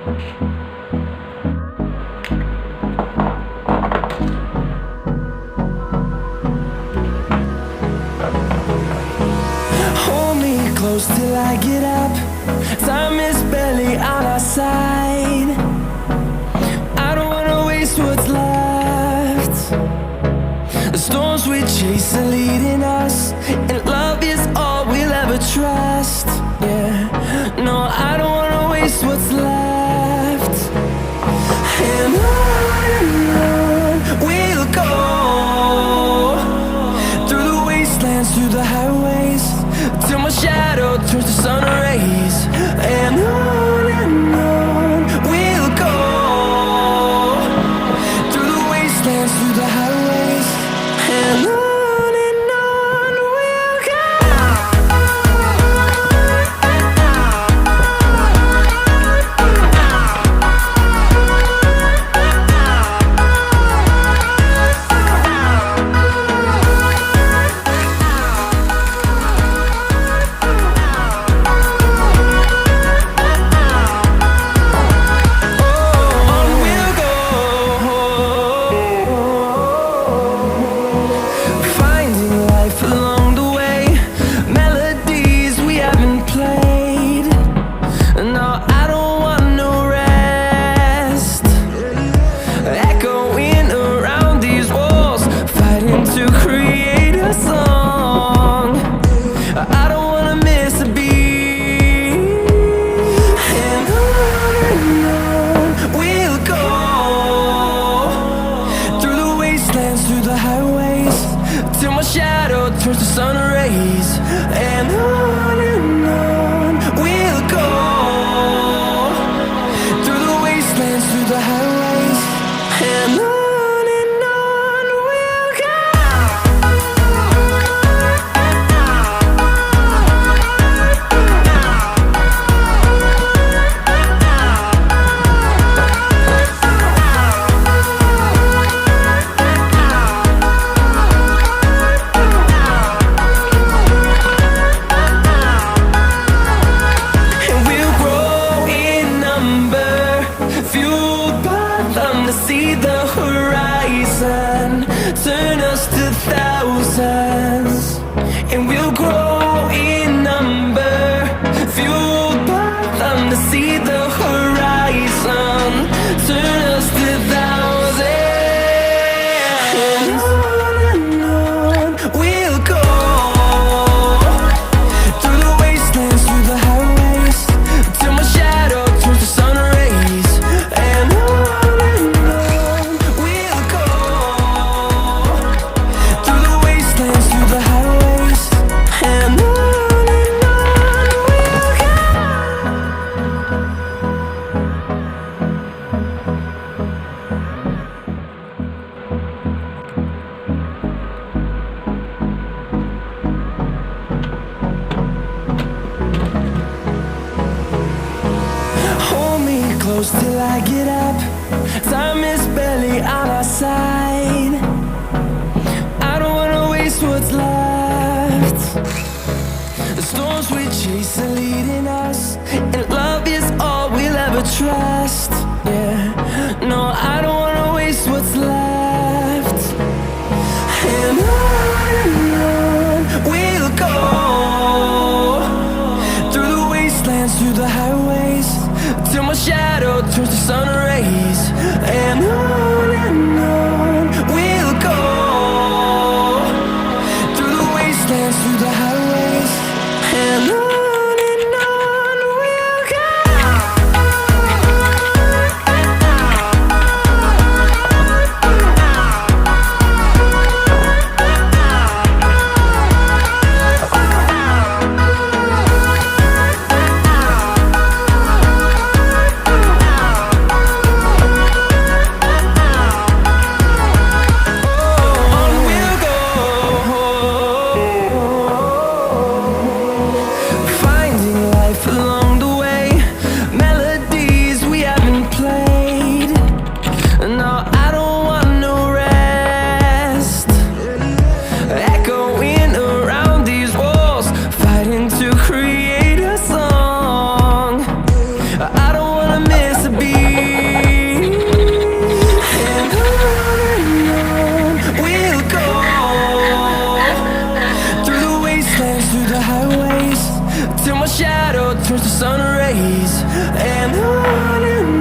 Hold me close till I get up. Time is barely on our side. I don't wanna waste what's left. The storms we chase are leading us, and love is all we'll ever trust. Yeah, no, I don't wanna waste what's left. And on we'll go, through the wastelands, through the highways, till my shadow turns to sun rays. And on we'll go, through the wastelands, through the highways, and on we'll go. Till my shadow turns to sun rays. And on we'll go, through the wastelands, through the highways, and on we'll go. See the horizon turn us to thousands, and we'll grow in number, fueled by them. To see the horizon turn us to thousands, and on we'll go, through the wastelands, through the highways, till my shadow turns to sun rays. And on close till I get up. Time is barely on our side. I don't wanna waste what's left. The storms we chase are leading us, and love is all we'll ever trust. Yeah, no, I don't wanna waste what's left. And on we'll go, through the wastelands, through the highways, till my shadow turns to sun rays. And on we'll go, through the wastelands, through the highways, and on we'll go. to create a song. I don't wanna miss a beat. the highways till my shadow turns to sun rays. And on